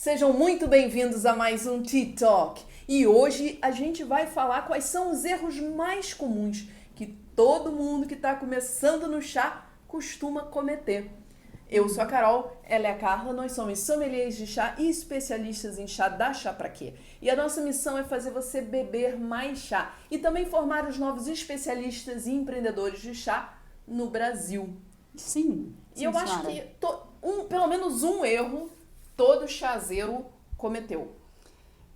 Sejam muito bem-vindos a mais um Tea Talk. E hoje a gente vai falar quais são os erros mais comuns que todo mundo que está começando no chá costuma cometer. Eu sou a Carol, ela é a Carla, nós somos sommeliers de chá e especialistas em chá da Chá Pra Quê. E a nossa missão é fazer você beber mais chá e também formar os novos especialistas e empreendedores de chá no Brasil. Sim. E eu acho que pelo menos um erro todo chazeiro cometeu.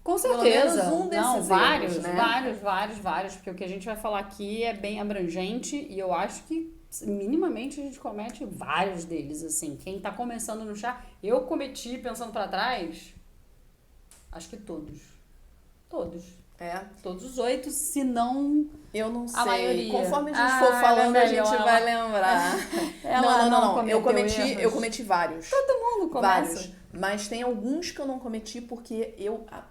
Com Pelo certeza. menos um desses Não, vários, erros, né? vários, porque o que a gente vai falar aqui é bem abrangente e eu acho que minimamente a gente comete vários deles, assim. Quem tá começando no chá, eu cometi, pensando pra trás, acho que todos. É. Todos os 8, se não Eu não sei. a maioria. Conforme a gente for falando, a gente ela- vai lembrar. Ela não Eu cometeu cometi erros. vários. Todo mundo começa. Vários. Mas tem alguns que eu não cometi porque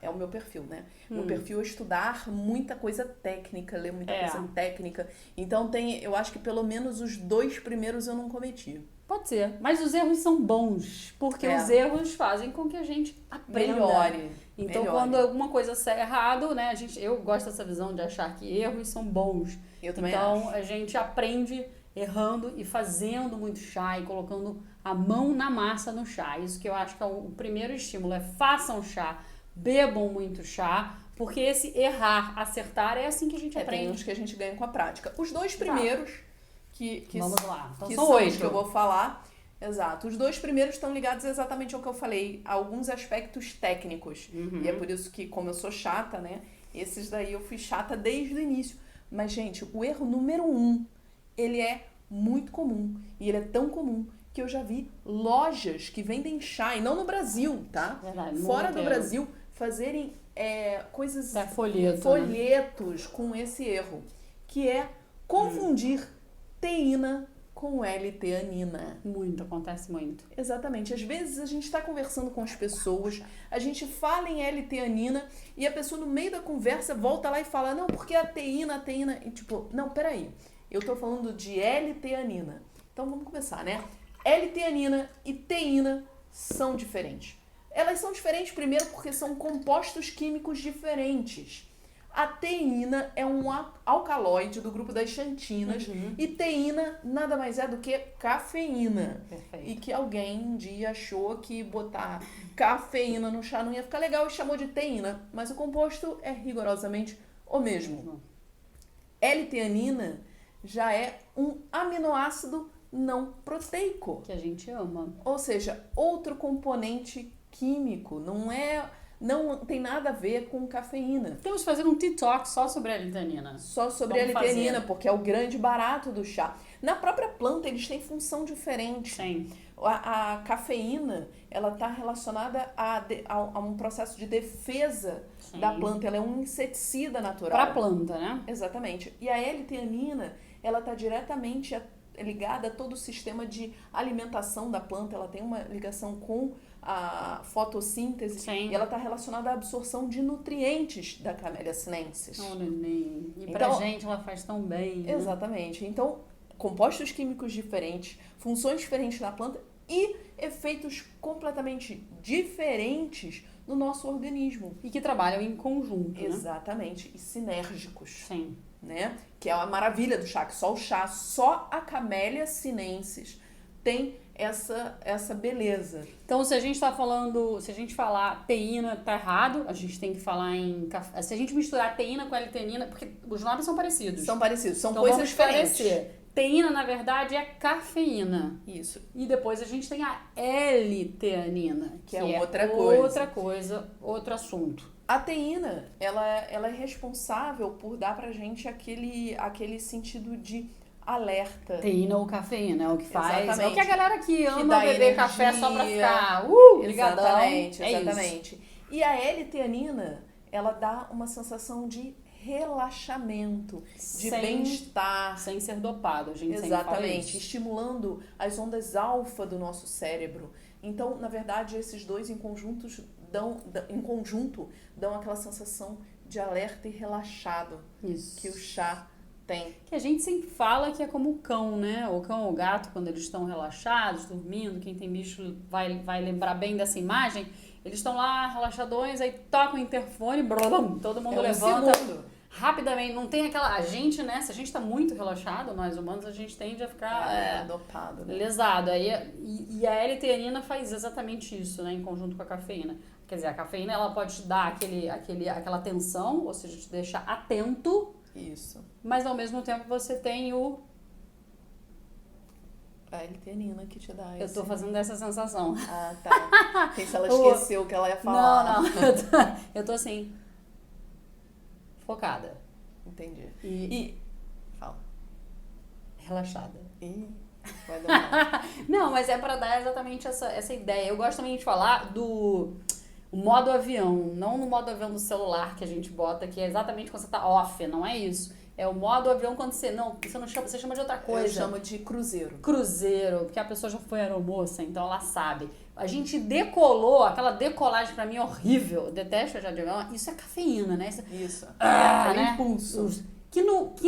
é o meu perfil, né? Meu perfil é estudar muita coisa técnica, ler muita coisa técnica. Então eu acho que pelo menos os 2 primeiros eu não cometi. Pode ser, mas os erros são bons, porque os erros fazem com que a gente aprenda. Melhore. Então, quando alguma coisa sai errado, né, eu gosto dessa visão de achar que erros são bons. Eu também então, acho. a gente aprende errando e fazendo muito chá e colocando a mão na massa no chá. Isso que eu acho que é o primeiro estímulo, façam chá, bebam muito chá, porque esse errar, acertar, é assim que a gente aprende. Tem uns que a gente ganha com a prática. Os 2 primeiros... Vamos lá. Então, que são são 8 os que eu vou falar. Exato. Os 2 primeiros estão ligados exatamente ao que eu falei, a alguns aspectos técnicos. E é por isso que, como eu sou chata, né? Esses daí eu fui chata desde o início. Mas, gente, o erro número 1, ele é muito comum. E ele é tão comum que eu já vi lojas que vendem chá, e não no Brasil, tá? Verdade, fora do Brasil, fazerem coisas... folhetos com esse erro. Que é confundir teína com L-teanina. Acontece muito. Exatamente. Às vezes a gente está conversando com as pessoas, a gente fala em L-teanina e a pessoa no meio da conversa volta lá e fala, não, porque a teína... E tipo, não, peraí. Eu tô falando de L-teanina. Então vamos começar, né? L-teanina e teína são diferentes. Elas são diferentes primeiro porque são compostos químicos diferentes. A teína é um alcaloide do grupo das xantinas e teína nada mais é do que cafeína. Perfeito. E que alguém um dia achou que botar cafeína no chá não ia ficar legal e chamou de teína. Mas o composto é rigorosamente o mesmo. L-teanina já é um aminoácido não proteico. Que a gente ama. Ou seja, outro componente químico, não tem nada a ver com cafeína. Temos que fazer um TikTok só sobre a L-teanina. Só sobre a L-teanina, porque é o grande barato do chá. Na própria planta, eles têm função diferente. Sim. A cafeína, ela está relacionada a um processo de defesa da planta. Ela é um inseticida natural. Para a planta, né? Exatamente. E a L-teanina, ela está diretamente ligada a todo o sistema de alimentação da planta. Ela tem uma ligação com a fotossíntese. Sim. E ela está relacionada à absorção de nutrientes da Camellia sinensis. Oh, neném. E pra gente ela faz tão bem. Né? Exatamente. Então, compostos químicos diferentes, funções diferentes na planta e efeitos completamente diferentes no nosso organismo. E que trabalham em conjunto, Exatamente. E sinérgicos. Sim. Né? Que é a maravilha do chá, que só a Camellia sinensis tem essa beleza. Então, se a gente falar teína, tá errado, a gente tem que falar em café. Se a gente misturar teína com L-teanina, porque os nomes são parecidos. São parecidos, são então, coisas diferentes. Teína, na verdade, é cafeína. Isso. E depois a gente tem a L-teanina, que é outra coisa. Outro assunto. A teína, ela é responsável por dar pra gente aquele sentido de alerta. Teína ou cafeína, é o que faz. Exatamente. É o que a galera que ama beber energia. Café só pra ficar ligadão. Exatamente. Isso. E a L-teanina, ela dá uma sensação de relaxamento, de bem-estar. Sem ser dopado, a gente sempre fala Exatamente, isso. estimulando as ondas alfa do nosso cérebro. Então, na verdade, esses dois em conjunto dão aquela sensação de alerta e relaxado que o chá tem. Que a gente sempre fala que é como o cão, né? O cão ou o gato, quando eles estão relaxados, dormindo, quem tem bicho vai lembrar bem dessa imagem. Eles estão lá, relaxadões, aí toca o interfone, blum, todo mundo levanta. Rapidamente, não tem aquela... A gente, né? Se a gente tá muito relaxado, nós humanos, a gente tende a ficar... dopado, né? Lesado. Aí, e a L-teanina faz exatamente isso, né? Em conjunto com a cafeína. Quer dizer, a cafeína, ela pode te dar aquela tensão, ou seja, te deixar atento. Isso. Mas, ao mesmo tempo, você tem A L-teanina que te dá Eu tô fazendo essa sensação. Ah, tá. Tem se ela esqueceu o que ela ia falar. Não. Eu tô assim... Focada. Entendi. E fala. Relaxada. Vai dar Não, mas é pra dar exatamente essa ideia. Eu gosto também de falar do modo avião. Não no modo avião do celular que a gente bota, que é exatamente quando você tá off. Não é isso. É o modo avião quando você não chama, você chama de outra coisa. Eu chamo de cruzeiro. Cruzeiro, porque a pessoa já foi aeromoça, então ela sabe. A gente decolou, aquela decolagem pra mim é horrível. Eu detesto já de avião. Isso é cafeína, né? Isso. Né? Impulso. Que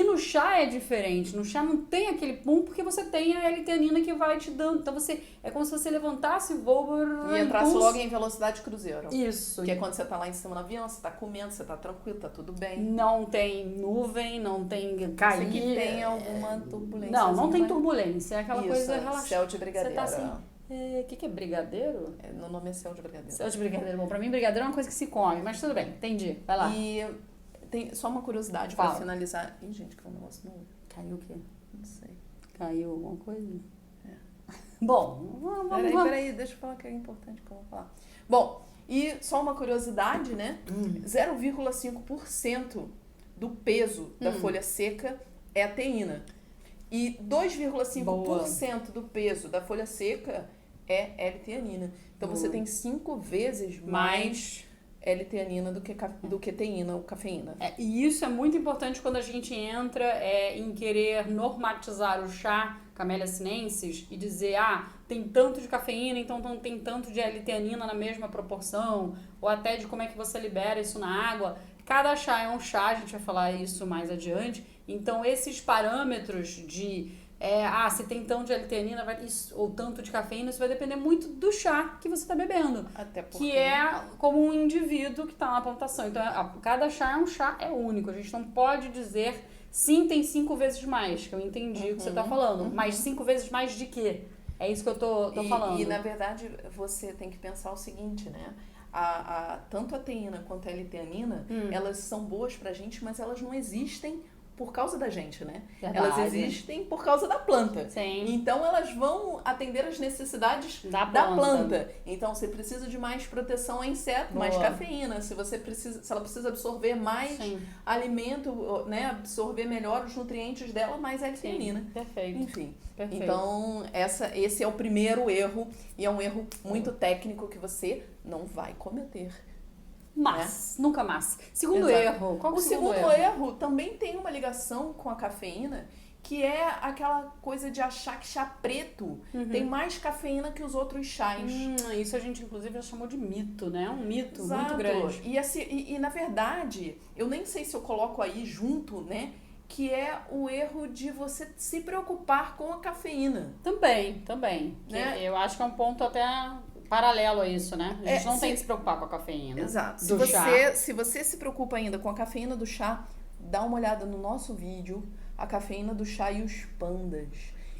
no chá é diferente. No chá não tem aquele pum, porque você tem a L-teanina que vai te dando. Então é como se você levantasse voo e entrasse logo em velocidade cruzeiro. Isso. Que é quando você tá lá em cima no avião, você tá comendo, você tá tranquilo, tá tudo bem. Não tem nuvem, não tem cair. Que tem alguma turbulência. Não tem turbulência. É aquela coisa relaxada. Céu de brigadeiro. Você tá assim... O que é brigadeiro? No nome é céu de brigadeiro. Céu de brigadeiro. Bom, pra mim brigadeiro é uma coisa que se come, mas tudo bem, entendi. Vai lá. E tem só uma curiosidade pra finalizar. Ih, gente, que é um negócio novo. Caiu o quê? Não sei. Caiu alguma coisa? Bom, vamos... Peraí, deixa eu falar que é importante que eu vou falar. Bom, e só uma curiosidade, né? 0,5% do peso da folha seca é a teína. E 2,5% do peso da folha seca é L-teanina. Então você tem 5 vezes mais L-teanina do que teína ou cafeína. E isso é muito importante quando a gente entra em querer normatizar o chá Camellia sinensis e dizer, tem tanto de cafeína, então tem tanto de L-teanina na mesma proporção, ou até de como é que você libera isso na água. Cada chá é um chá, a gente vai falar isso mais adiante. Então, esses parâmetros de, se tem tanto de L-teanina ou tanto de cafeína, isso vai depender muito do chá que você está bebendo. Até porque... Que é como um indivíduo que está na plantação. Então, cada chá é único. A gente não pode dizer, sim, tem 5 vezes mais, que eu entendi o que você está falando. Mas 5 vezes mais de quê? É isso que eu tô falando. E, na verdade, você tem que pensar o seguinte, né? Tanto a teína quanto a L-teanina, elas são boas pra gente, mas elas não existem por causa da gente, né? Verdade. Elas existem por causa da planta. Sim. Então, elas vão atender as necessidades da planta. Então, você precisa de mais proteção a inseto, mais cafeína. Se ela precisa absorver mais alimento, né? Absorver melhor os nutrientes dela, mais L-teanina. Perfeito. Enfim. Perfeito. Então, esse é o primeiro erro. E é um erro muito técnico que você não vai cometer. Nunca mais. Segundo erro. Qual que é o segundo erro também tem uma ligação com a cafeína, que é aquela coisa de achar que chá preto tem mais cafeína que os outros chás. Isso a gente, inclusive, já chamou de mito, né? Um mito muito grande. E, na verdade, eu nem sei se eu coloco aí junto, né? Que é o erro de você se preocupar com a cafeína. Também. Né? Eu acho que é um ponto até... paralelo a isso, né? A gente não tem que se preocupar com a cafeína. Exato. Se você se preocupa ainda com a cafeína do chá, dá uma olhada no nosso vídeo, a cafeína do chá e os pandas,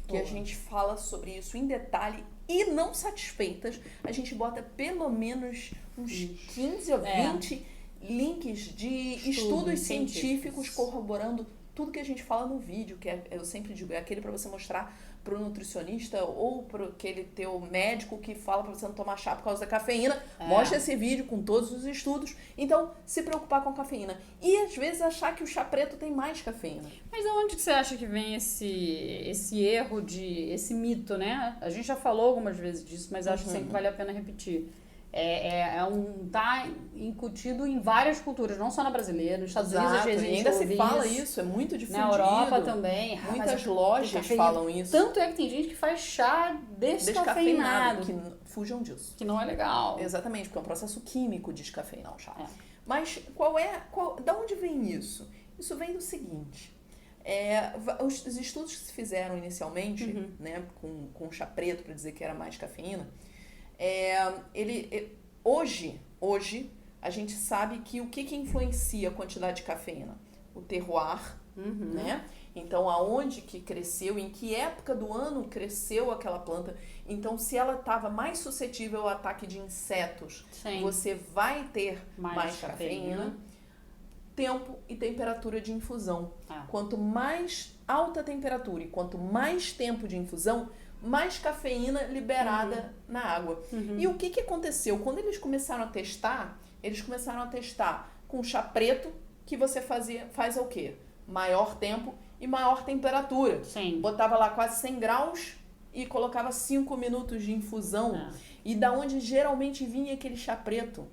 que a gente fala sobre isso em detalhe. E não satisfeitas, a gente bota pelo menos uns 15 ou 20 links de estudos científicos corroborando tudo que a gente fala no vídeo, que eu sempre digo, é aquele para você mostrar pro nutricionista ou pro aquele teu médico que fala pra você não tomar chá por causa da cafeína. Mostra esse vídeo com todos os estudos. Então, se preocupar com a cafeína. E, às vezes, achar que o chá preto tem mais cafeína. Mas aonde que você acha que vem esse erro, esse mito, né? A gente já falou algumas vezes disso, mas acho que sempre vale a pena repetir. Tá incutido em várias culturas, não só na brasileira, nos Estados Unidos às vezes a gente ainda se fala isso, é muito difundido. Na Europa também. Muitas lojas falam isso. Tanto é que tem gente que faz chá descafeinado. Que fujam disso. Que não é legal. Exatamente, porque é um processo químico descafeinar o chá. Mas da onde vem isso? Isso vem do seguinte... os estudos que se fizeram inicialmente, né, com chá preto, para dizer que era mais cafeína, Hoje, a gente sabe que o que influencia a quantidade de cafeína? O terroir, né? Então, aonde que cresceu, em que época do ano cresceu aquela planta. Então, se ela estava mais suscetível ao ataque de insetos, Sim. você vai ter mais cafeína. Tempo e temperatura de infusão. Quanto mais alta a temperatura e quanto mais tempo de infusão, mais cafeína liberada na água. E o que aconteceu? Quando eles começaram a testar com chá preto, que você faz o quê? Maior tempo e maior temperatura. Sim. Botava lá quase 100 graus e colocava 5 minutos de infusão. E da onde geralmente vinha aquele chá preto?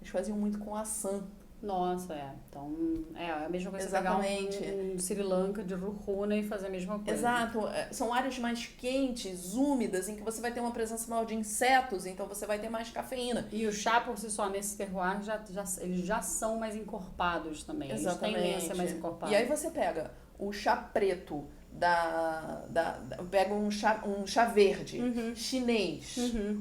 Eles faziam muito com açã. Nossa, Então, é a mesma coisa. Exatamente. Pegar um Sri Lanka de Ruhuna e fazer a mesma coisa. Exato. São áreas mais quentes, úmidas, em que você vai ter uma presença maior de insetos, então você vai ter mais cafeína. E o chá, por si só, nesse terroir, eles já são mais encorpados também. Exatamente. Eles tendem a ser mais encorpados. E aí você pega o chá preto, pega um chá verde, chinês,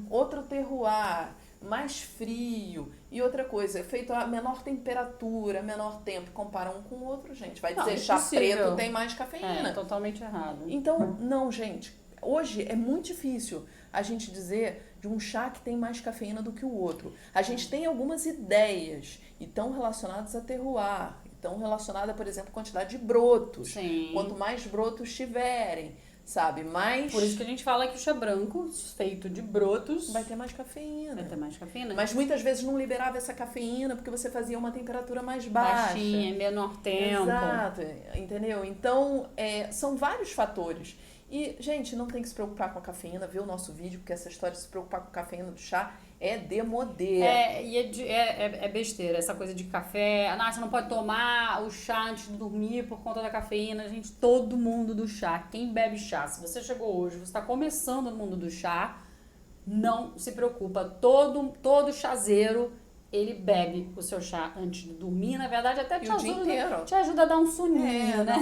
outro terroir, mais frio, e outra coisa, é feito a menor temperatura, menor tempo, compara um com o outro, gente. Vai dizer chá preto tem mais cafeína. É totalmente errado. Então, não, gente. Hoje é muito difícil a gente dizer de um chá que tem mais cafeína do que o outro. A gente tem algumas ideias e estão relacionadas a terroir, estão relacionadas, por exemplo, à quantidade de brotos. Sim. Quanto mais brotos tiverem, sabe? Mais... Por isso que a gente fala que o chá branco, feito de brotos, vai ter mais cafeína. Vai ter mais cafeína. Mas muitas vezes não liberava essa cafeína porque você fazia uma temperatura mais baixa. Baixinha, em menor tempo. Exato, entendeu? Então, são vários fatores. E, gente, não tem que se preocupar com a cafeína, vê o nosso vídeo, porque essa história de se preocupar com a cafeína do chá é demodê. É besteira, essa coisa de café. Você não pode tomar o chá antes de dormir por conta da cafeína. Gente, todo mundo do chá, quem bebe chá, se você chegou hoje, você está começando no mundo do chá, não se preocupa. Todo chazeiro, ele bebe o seu chá antes de dormir. Na verdade, até te ajuda a dar um soninho, né?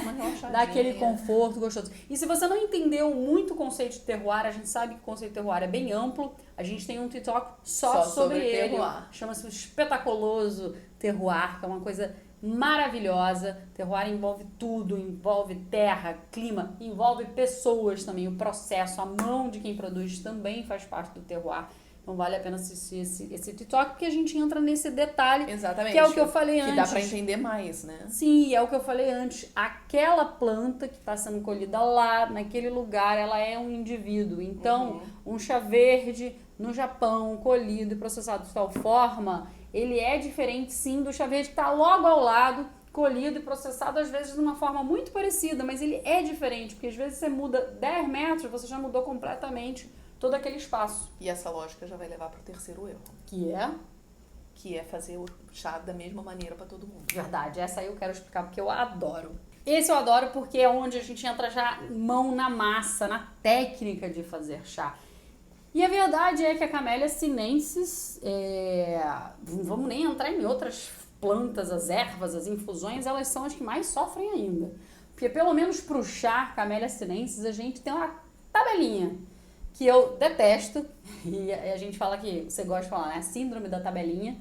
Dar aquele conforto gostoso. E se você não entendeu muito o conceito de terroir, a gente sabe que o conceito de terroir é bem amplo. A gente tem um TikTok só sobre ele. Chama-se o Espetaculoso Terroir, que é uma coisa maravilhosa. Terroir envolve tudo, envolve terra, clima, envolve pessoas também. O processo, a mão de quem produz também faz parte do terroir. Então vale a pena assistir esse TikTok, porque a gente entra nesse detalhe. Exatamente. Que é o que eu falei antes. Que dá pra entender mais, né? Sim, é o que eu falei antes. Aquela planta que está sendo colhida lá, naquele lugar, ela é um indivíduo. Então, um chá verde no Japão, colhido e processado de tal forma, ele é diferente, sim, do chá verde que está logo ao lado, colhido e processado, às vezes, de uma forma muito parecida, mas ele é diferente, porque às vezes você muda 10 metros, você já mudou completamente todo aquele espaço. E essa lógica já vai levar para o terceiro erro. Que é fazer o chá da mesma maneira para todo mundo. Verdade, essa aí eu quero explicar porque eu adoro. Esse eu adoro porque é onde a gente entra já mão na massa, na técnica de fazer chá. E a verdade é que a Camellia sinensis, não vamos nem entrar em outras plantas, as ervas, as infusões, elas são as que mais sofrem ainda. Porque pelo menos pro chá, Camellia sinensis, a gente tem uma tabelinha que eu detesto, e a gente fala que você gosta de falar, né? Síndrome da tabelinha.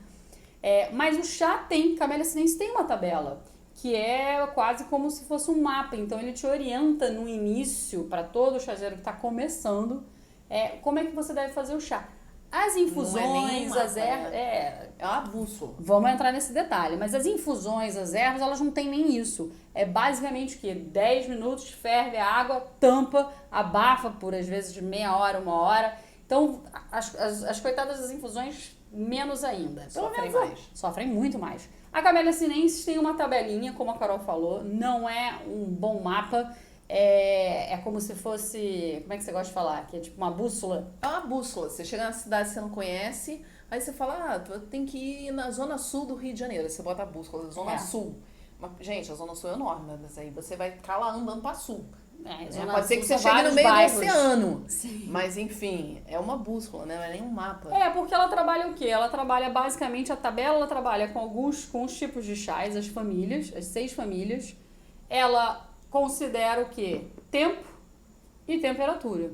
Mas o chá Camellia sinensis tem uma tabela, que é quase como se fosse um mapa. Então ele te orienta no início, para todo chazeiro que está começando, como é que você deve fazer o chá. As infusões, as ervas... É uma bússola. Vamos entrar nesse detalhe. Mas as infusões, as ervas, elas não têm nem isso. É basicamente o quê? 10 minutos, ferve a água, tampa, abafa por, às vezes, de meia hora, 1 hora. Então, as coitadas das infusões, menos ainda. Sofrem mais. Sofrem muito mais. A Camellia sinensis tem uma tabelinha, como a Carol falou. Não é um bom mapa. É como se fosse... Como é que você gosta de falar? Que é tipo uma bússola. É uma bússola. Você chega na cidade que você não conhece, aí você fala, tem que ir na zona sul do Rio de Janeiro. Aí você bota a bússola, zona sul. Mas, gente, a zona sul é enorme, mas aí você vai ficar lá andando pra sul. Pode ser que você chegue no meio do oceano. Sim. Mas, enfim, é uma bússola, né? Não é nem um mapa. Porque ela trabalha o quê? Ela trabalha basicamente, a tabela, ela trabalha com os tipos de chás, as famílias, as 6 famílias. Ela considera o quê? Tempo e temperatura.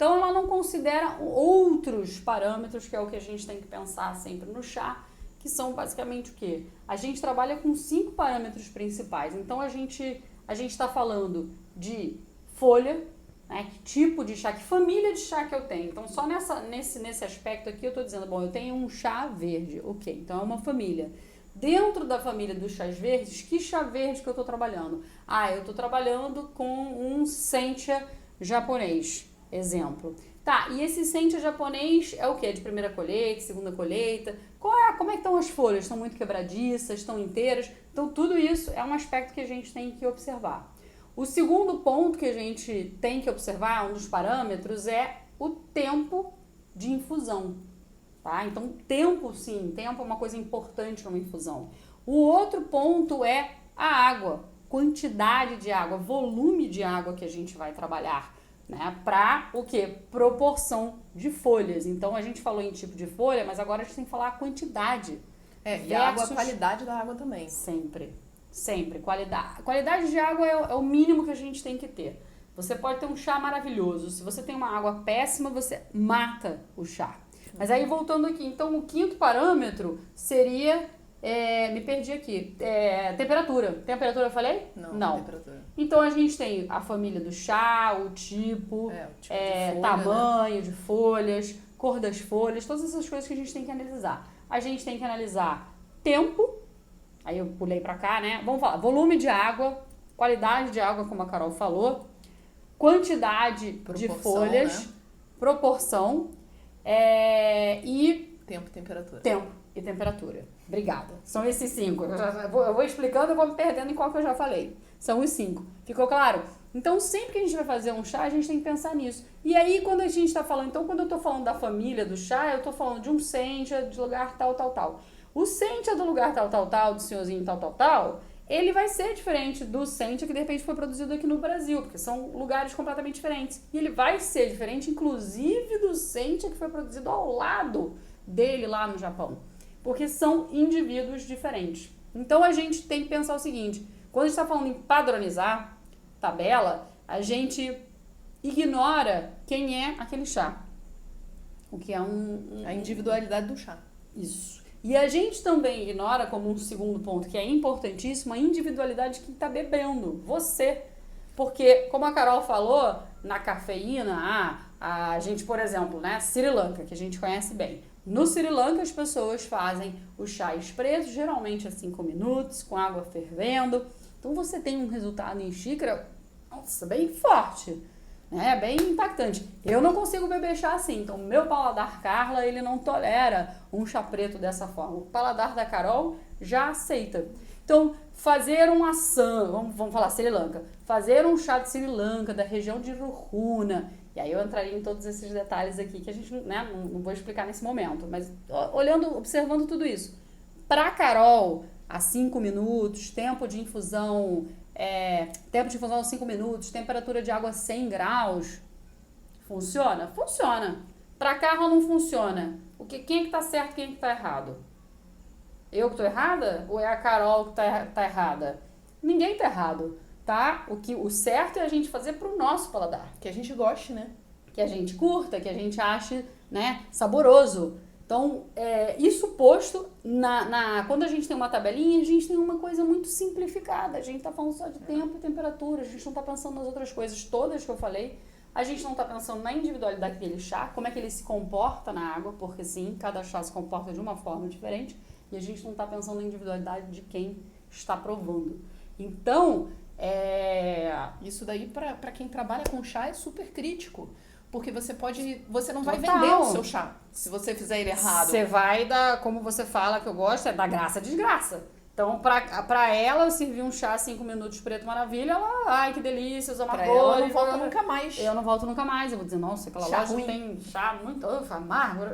Então, ela não considera outros parâmetros, que é o que a gente tem que pensar sempre no chá, que são basicamente o quê? A gente trabalha com 5 parâmetros principais. Então, a gente está falando de folha, né? Que tipo de chá, que família de chá que eu tenho. Então, só nesse aspecto aqui eu estou dizendo, bom, eu tenho um chá verde, ok, então é uma família. Dentro da família dos chás verdes, que chá verde que eu estou trabalhando? Eu estou trabalhando com um sencha japonês, exemplo. Tá, e esse sencha japonês é o quê? De primeira colheita, segunda colheita? Como é que estão as folhas? Estão muito quebradiças? Estão inteiras? Então, tudo isso é um aspecto que a gente tem que observar. O segundo ponto que a gente tem que observar, um dos parâmetros, é o tempo de infusão. Tá? Então, tempo é uma coisa importante numa infusão. O outro ponto é a água, quantidade de água, volume de água que a gente vai trabalhar, né? Para o quê? Proporção de folhas. Então, a gente falou em tipo de folha, mas agora a gente tem que falar a quantidade. E a água, a qualidade da água também. Sempre. Qualidade de água é o mínimo que a gente tem que ter. Você pode ter um chá maravilhoso. Se você tem uma água péssima, você mata o chá. Mas aí, voltando aqui, então o quinto parâmetro seria, me perdi aqui, temperatura. Temperatura eu falei? Não. Temperatura. Então a gente tem a família do chá, o tipo, de folha, tamanho, né? de folhas, cor das folhas, todas essas coisas que a gente tem que analisar. A gente tem que analisar tempo, aí eu pulei pra cá, né? Vamos falar, volume de água, qualidade de água, como a Carol falou, quantidade de folhas, né? Proporção, e tempo e temperatura. Obrigada. São esses 5. Eu vou explicando e vou me perdendo em qual que eu já falei. São os 5. Ficou claro? Então, sempre que a gente vai fazer um chá, a gente tem que pensar nisso. E aí, quando a gente está falando... Então, quando eu estou falando da família do chá, eu estou falando de um sencha, de lugar tal. O sencha do lugar tal, do senhorzinho tal, ele vai ser diferente do sencha que, de repente, foi produzido aqui no Brasil, porque são lugares completamente diferentes. E ele vai ser diferente, inclusive, do sencha que foi produzido ao lado dele lá no Japão, porque são indivíduos diferentes. Então, a gente tem que pensar o seguinte, quando a gente está falando em padronizar tabela, a gente ignora quem é aquele chá, o que é a individualidade do chá. Isso. E a gente também ignora, como um segundo ponto, que é importantíssimo, a individualidade de quem está bebendo, você. Porque, como a Carol falou, na cafeína, a gente, por exemplo, né, Sri Lanka, que a gente conhece bem. No Sri Lanka, as pessoas fazem o chá expresso, geralmente a 5 minutos, com água fervendo. Então, você tem um resultado em xícara, nossa, bem forte, né? Bem impactante. Eu não consigo beber chá assim, então meu paladar Carla, ele não tolera um chá preto dessa forma. O paladar da Carol já aceita. Então, fazer um assam, vamos falar Sri Lanka, fazer um chá de Sri Lanka, da região de Ruhuna, e aí eu entraria em todos esses detalhes aqui que a gente, né, não vou explicar nesse momento, mas observando tudo isso. Para Carol, a 5 minutos, tempo de infusão 5 minutos, temperatura de água 100 graus, funciona? Funciona. Para Carla não funciona. Quem é que tá certo, quem é que tá errado? Eu que tô errada? Ou é a Carol que tá errada? Ninguém tá errado, tá? O certo é a gente fazer pro nosso paladar. Que a gente goste, né? Que a gente curta, que a gente ache, né, saboroso. Então, isso posto, quando a gente tem uma tabelinha, a gente tem uma coisa muito simplificada. A gente tá falando só de tempo e temperatura, a gente não tá pensando nas outras coisas todas que eu falei. A gente não tá pensando na individualidade daquele chá, como é que ele se comporta na água, porque sim, cada chá se comporta de uma forma diferente. E a gente não tá pensando na individualidade de quem está provando. Então, isso daí para quem trabalha com chá é super crítico. Porque você não vai Total. vender o seu chá se você fizer ele errado. Você vai como você fala que eu gosto, da graça a desgraça. Então, pra ela, eu servi um chá 5 minutos preto maravilha, ela, ai, que delícia, usa uma pra cor. Ela não volta nunca mais. Eu não volto nunca mais. Eu vou dizer, nossa, aquela chá loja ruim. Tem chá muito amargo,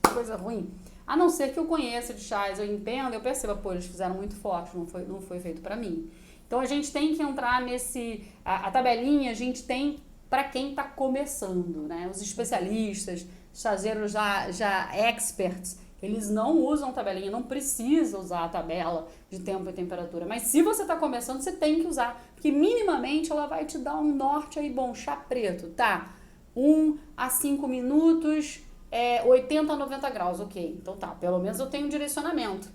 que coisa ruim. A não ser que eu conheça de chás, eu entendo, eu perceba, pô, eles fizeram muito forte, não foi feito pra mim. Então, a gente tem que entrar a tabelinha, a gente tem para quem está começando, né? Os especialistas, chazeiros já experts, eles não usam tabelinha, não precisa usar a tabela de tempo e temperatura. Mas se você está começando, você tem que usar, porque minimamente ela vai te dar um norte aí, bom, chá preto, tá? a 5 minutos, 80 a 90 graus, ok. Então tá, pelo menos eu tenho um direcionamento,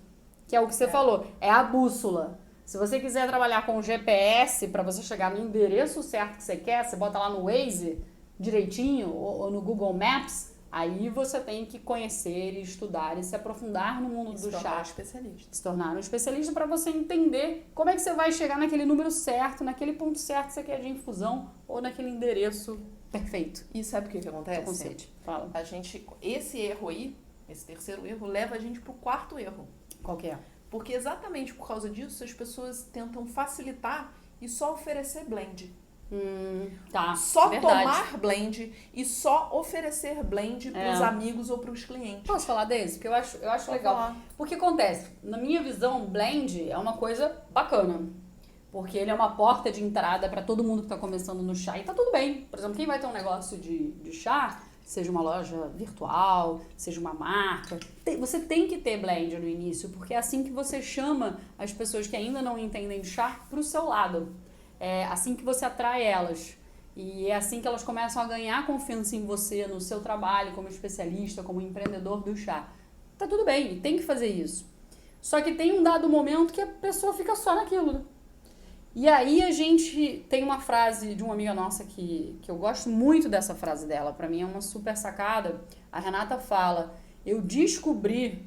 que é o que você falou, é a bússola. Se você quiser trabalhar com o GPS para você chegar no endereço certo que você quer, você bota lá no Waze direitinho ou no Google Maps, aí você tem que conhecer e estudar e se aprofundar no mundo do chá. Especialista. Se tornar um especialista para você entender como é que você vai chegar naquele número certo, naquele ponto certo que você quer de infusão ou naquele endereço perfeito. E sabe o que acontece? Tô com sede. Fala. Esse erro aí, esse terceiro erro, leva a gente pro quarto erro. Qual que é? Porque exatamente por causa disso, as pessoas tentam facilitar e só oferecer blend. Tá. Só Verdade. tomar blend e só oferecer blend pros amigos ou pros clientes. Posso falar desse? Porque eu acho legal. Falar. Porque acontece, na minha visão, blend é uma coisa bacana. Porque ele é uma porta de entrada para todo mundo que está começando no chá. E tá tudo bem. Por exemplo, quem vai ter um negócio de chá, seja uma loja virtual, seja uma marca, você tem que ter blend no início, porque é assim que você chama as pessoas que ainda não entendem de chá para o seu lado. É assim que você atrai elas. E é assim que elas começam a ganhar confiança em você, no seu trabalho como especialista, como empreendedor do chá. Tá tudo bem, tem que fazer isso. Só que tem um dado momento que a pessoa fica só naquilo, né? E aí a gente tem uma frase de uma amiga nossa que eu gosto muito dessa frase dela, pra mim é uma super sacada. A Renata fala, eu descobri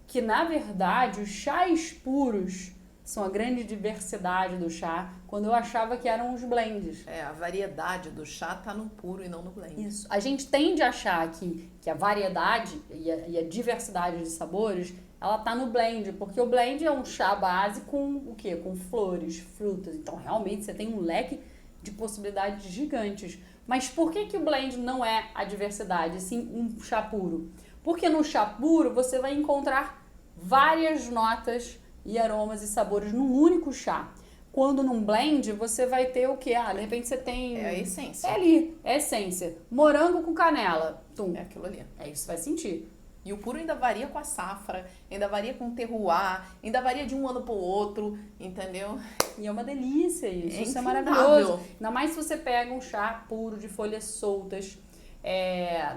que na verdade os chás puros são a grande diversidade do chá, quando eu achava que eram os blends. A variedade do chá tá no puro e não no blend. Isso. A gente tende a achar que a variedade e a diversidade de sabores, ela tá no blend, porque o blend é um chá base com o quê? Com flores, frutas. Então, realmente, você tem um leque de possibilidades gigantes. Mas por que o blend não é a diversidade, sim um chá puro? Porque no chá puro, você vai encontrar várias notas e aromas e sabores num único chá. Quando num blend, você vai ter o quê? De repente você tem... É a essência. É ali, é a essência. Morango com canela. Tum. É aquilo ali. É isso, vai sentir. E o puro ainda varia com a safra, ainda varia com o terroir, ainda varia de um ano pro outro, entendeu? E é uma delícia isso. Isso é infindável. maravilhoso. Ainda mais se você pega um chá puro de folhas soltas.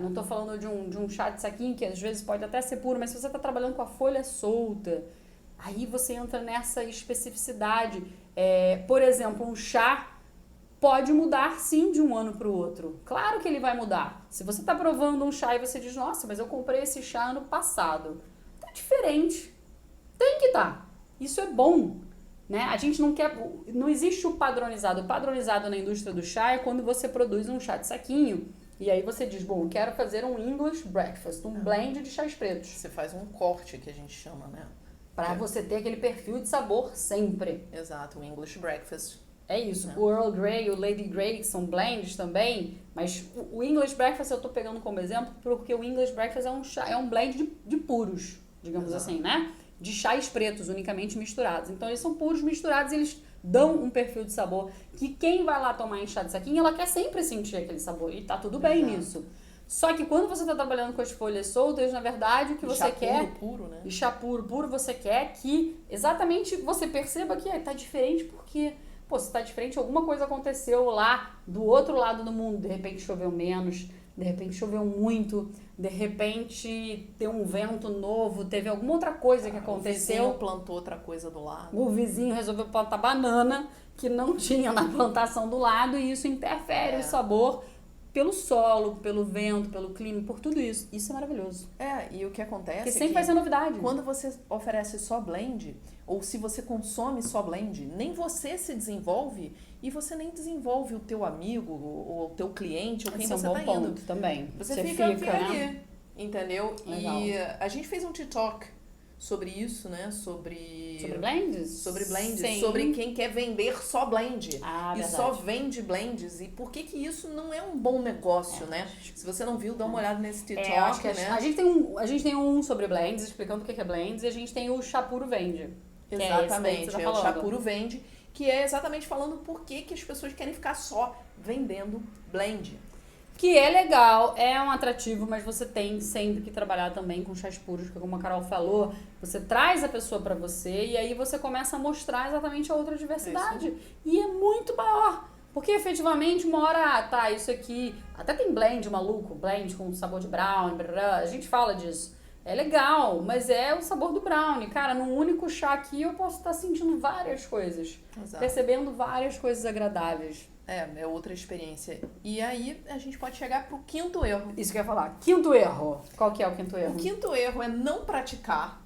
Não tô falando de um chá de saquinho, que às vezes pode até ser puro, mas se você tá trabalhando com a folha solta, aí você entra nessa especificidade. Por exemplo, um chá pode mudar sim de um ano para o outro. Claro que ele vai mudar. Se você está provando um chá e você diz, nossa, mas eu comprei esse chá ano passado. Tá diferente. Tem que estar. Isso é bom. Né? A gente não quer... Não existe o padronizado. O padronizado na indústria do chá é quando você produz um chá de saquinho e aí você diz, bom, eu quero fazer um English breakfast, um blend de chás pretos. Você faz um corte, que a gente chama, né? Para você ter aquele perfil de sabor sempre. Exato, o English breakfast. É isso, o Earl Grey, o Lady Grey, que são blends também, mas o English Breakfast eu tô pegando como exemplo porque o English Breakfast é um blend de puros, digamos assim, né? De chás pretos unicamente misturados. Então eles são puros misturados e eles dão um perfil de sabor que quem vai lá tomar em chá de saquinho, ela quer sempre sentir aquele sabor e tá tudo bem nisso. Só que quando você tá trabalhando com as folhas soltas, na verdade, o que você quer... Puro, né? E chá puro, você quer que exatamente você perceba que tá diferente porque... Pô, se tá diferente, alguma coisa aconteceu lá do outro lado do mundo. De repente choveu menos, de repente choveu muito, de repente tem um vento novo, teve alguma outra coisa que aconteceu. O vizinho plantou outra coisa do lado. O vizinho resolveu plantar banana que não tinha na plantação do lado e isso interfere o sabor pelo solo, pelo vento, pelo clima, por tudo isso. Isso é maravilhoso. E o que acontece Porque sempre vai ser novidade. Quando você oferece só blend, ou se você consome só blend, nem você se desenvolve e você nem desenvolve o teu amigo, ou o teu cliente, ou quem você tá indo. Também. Você fica ali, né? Entendeu? Legal. E a gente fez um TikTok sobre isso, né? Sobre blends? Sobre blends. Sim. Sobre quem quer vender só blend. Ah, e verdade. só vende blends. E por que isso não é um bom negócio, né? Se você não viu, dá uma olhada nesse TikTok, acho que né? A gente tem um sobre blends, explicando o que é blends, e a gente tem o Chá Puro Vende. Exatamente, que é esse daí que você o tá Chá falando. Puro Vende, que é exatamente falando por que as pessoas querem ficar só vendendo blend. Que é legal, é um atrativo, mas você tem sempre que trabalhar também com chás puros, porque como a Carol falou, você traz a pessoa pra você e aí você começa a mostrar exatamente a outra diversidade. E é muito maior. Porque efetivamente uma hora, tá, isso aqui, até tem blend maluco, blend com sabor de brownie, a gente fala disso. É legal, mas é o sabor do brownie. Cara, num único chá aqui eu posso estar sentindo várias coisas, percebendo várias coisas agradáveis. É outra experiência. E aí a gente pode chegar pro quinto erro. Isso que eu ia falar. Quinto erro. Qual que é o quinto erro? O quinto erro é não praticar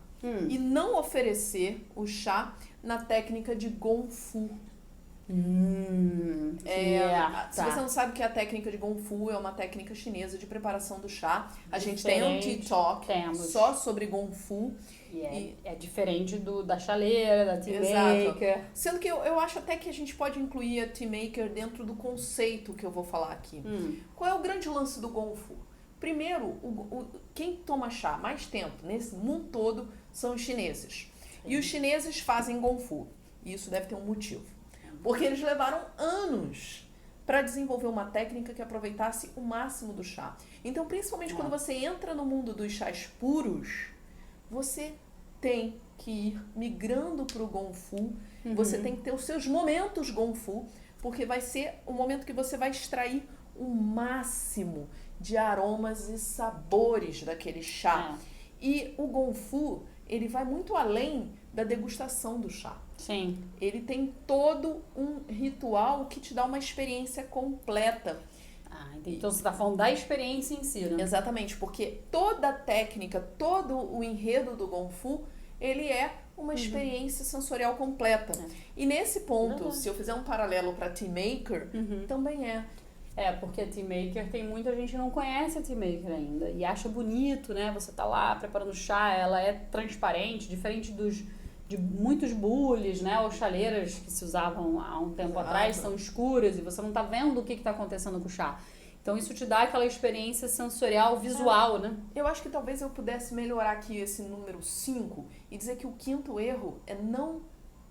e não oferecer o chá na técnica de Gongfu. Se você não sabe o que é a técnica de Gongfu, é uma técnica chinesa de preparação do chá. A gente tem um TikTok só sobre Gongfu. É diferente da chaleira, da tea maker. Sendo que eu acho até que a gente pode incluir a tea maker dentro do conceito que eu vou falar aqui. Qual é o grande lance do Gongfu? Primeiro, quem toma chá mais tempo nesse mundo todo são os chineses. E os chineses fazem Gongfu. E isso deve ter um motivo. Porque eles levaram anos para desenvolver uma técnica que aproveitasse o máximo do chá. Então, principalmente quando você entra no mundo dos chás puros, você tem que ir migrando para o Gongfu. Você tem que ter os seus momentos Gongfu, porque vai ser o momento que você vai extrair o máximo de aromas e sabores daquele chá. E o Gongfu, ele vai muito além da degustação do chá. Sim. Ele tem todo um ritual que te dá uma experiência completa. Então você está falando da experiência em si, né? Exatamente, porque toda a técnica, todo o enredo do Gongfu, ele é uma experiência sensorial completa. E nesse ponto, se eu fizer um paralelo para Tea Maker, também é. Porque a Tea Maker, tem muita gente que não conhece a Tea Maker ainda e acha bonito, né? Você tá lá preparando chá, ela é transparente, diferente de muitos bules, né? Ou chaleiras que se usavam há um tempo atrás, são escuras e você não tá vendo o que tá acontecendo com o chá. Então isso te dá aquela experiência sensorial, visual, né? Eu acho que talvez eu pudesse melhorar aqui esse número 5 e dizer que o quinto erro é não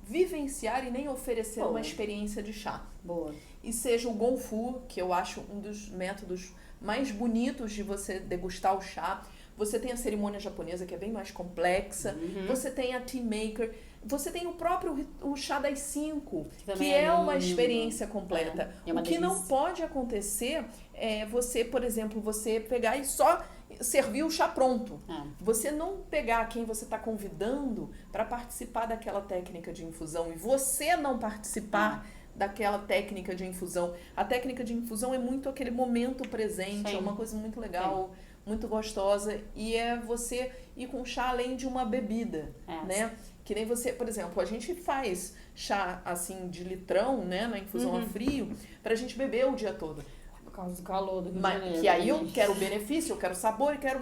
vivenciar e nem oferecer uma experiência de chá. Boa. E seja o Gongfu, que eu acho um dos métodos mais bonitos de você degustar o chá. Você tem a cerimônia japonesa, que é bem mais complexa. Você tem a Tea Maker. Você tem o próprio o chá das 5, que é uma experiência completa. O que não pode acontecer é você, por exemplo, você pegar e só servir o chá pronto. Você não pegar quem você está convidando para participar daquela técnica de infusão e você não participar daquela técnica de infusão. A técnica de infusão é muito aquele momento presente, é uma coisa muito legal, muito gostosa, e é você ir com chá além de uma bebida, né? Que nem você, por exemplo, a gente faz chá assim de litrão, né, na infusão a frio, pra gente beber o dia todo. Por causa do calor do Rio de Janeiro. Que aí eu quero benefício, eu quero sabor e quero...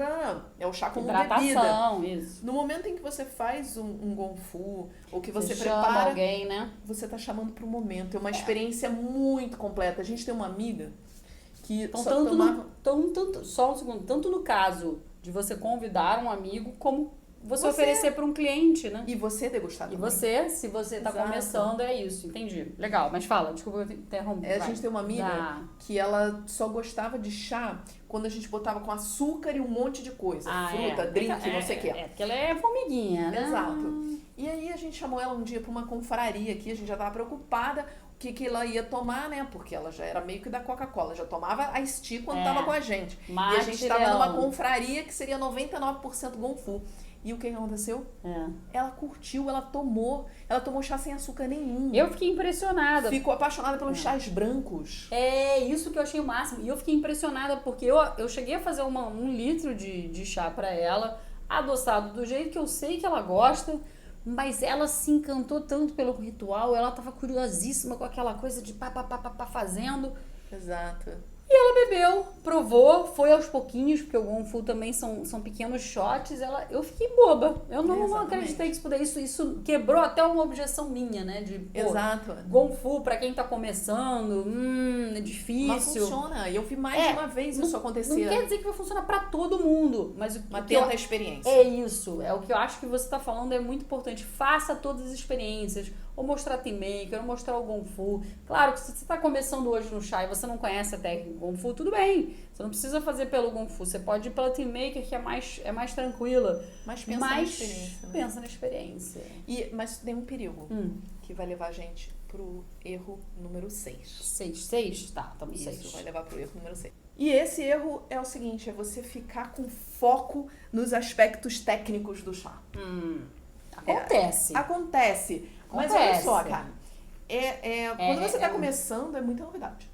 é o chá como hidratação, bebida. Isso. No momento em que você faz um Gongfu, ou que você chama prepara... alguém, né? Você tá chamando pro momento. É uma experiência muito completa. A gente tem uma amiga que então, só tomava... só um segundo. Tanto no caso de você convidar um amigo, como você oferecer para um cliente, né? E você degustar também. E você, se você tá começando, é isso. Entendi. Legal, mas fala. Desculpa eu interromper. A gente tem uma amiga que ela só gostava de chá quando a gente botava com açúcar e um monte de coisa. Fruta, drink, não sei o que. Porque ela é formiguinha, né? Exato. E aí a gente chamou ela um dia para uma confraria aqui, a gente já tava preocupada o que ela ia tomar, né? Porque ela já era meio que da Coca-Cola, já tomava a Tea quando tava com a gente. E a gente tava numa confraria que seria 99% Gongfu. E o que aconteceu? Ela curtiu, ela tomou chá sem açúcar nenhum. Eu fiquei impressionada. Ficou apaixonada pelos chás brancos. É isso que eu achei o máximo. E eu fiquei impressionada porque eu cheguei a fazer 1 litro de chá pra ela, adoçado do jeito que eu sei que ela gosta, mas ela se encantou tanto pelo ritual, ela tava curiosíssima com aquela coisa de pá fazendo. Exato. E ela bebeu, provou, foi aos pouquinhos, porque o Gongfu também são pequenos shots. Eu fiquei boba. Eu não acreditei que isso pudesse. Isso quebrou até uma objeção minha, né? Exato. Gongfu, pra quem tá começando, é difícil. Mas funciona. E eu vi mais de uma vez isso acontecer. Não quer dizer que vai funcionar pra todo mundo. Mas tenta a experiência. É isso. É o que eu acho que você tá falando, é muito importante. Faça todas as experiências. Ou mostrar Tea Maker, ou mostrar o Gongfu. Claro que se você está começando hoje no chá e você não conhece a técnica Gongfu, tudo bem. Você não precisa fazer pelo Gongfu. Você pode ir pela Tea Maker, que é mais tranquila. Mas pensa na experiência. Né? Pensa na experiência. Mas tem um perigo que vai levar a gente pro erro número 6. 6? Tá, estamos Isso, 6. vai levar pro erro número 6. E esse erro é o seguinte, é você ficar com foco nos aspectos técnicos do chá. Acontece. Acontece. Mas olha só, cara. Quando você tá começando, é muita novidade.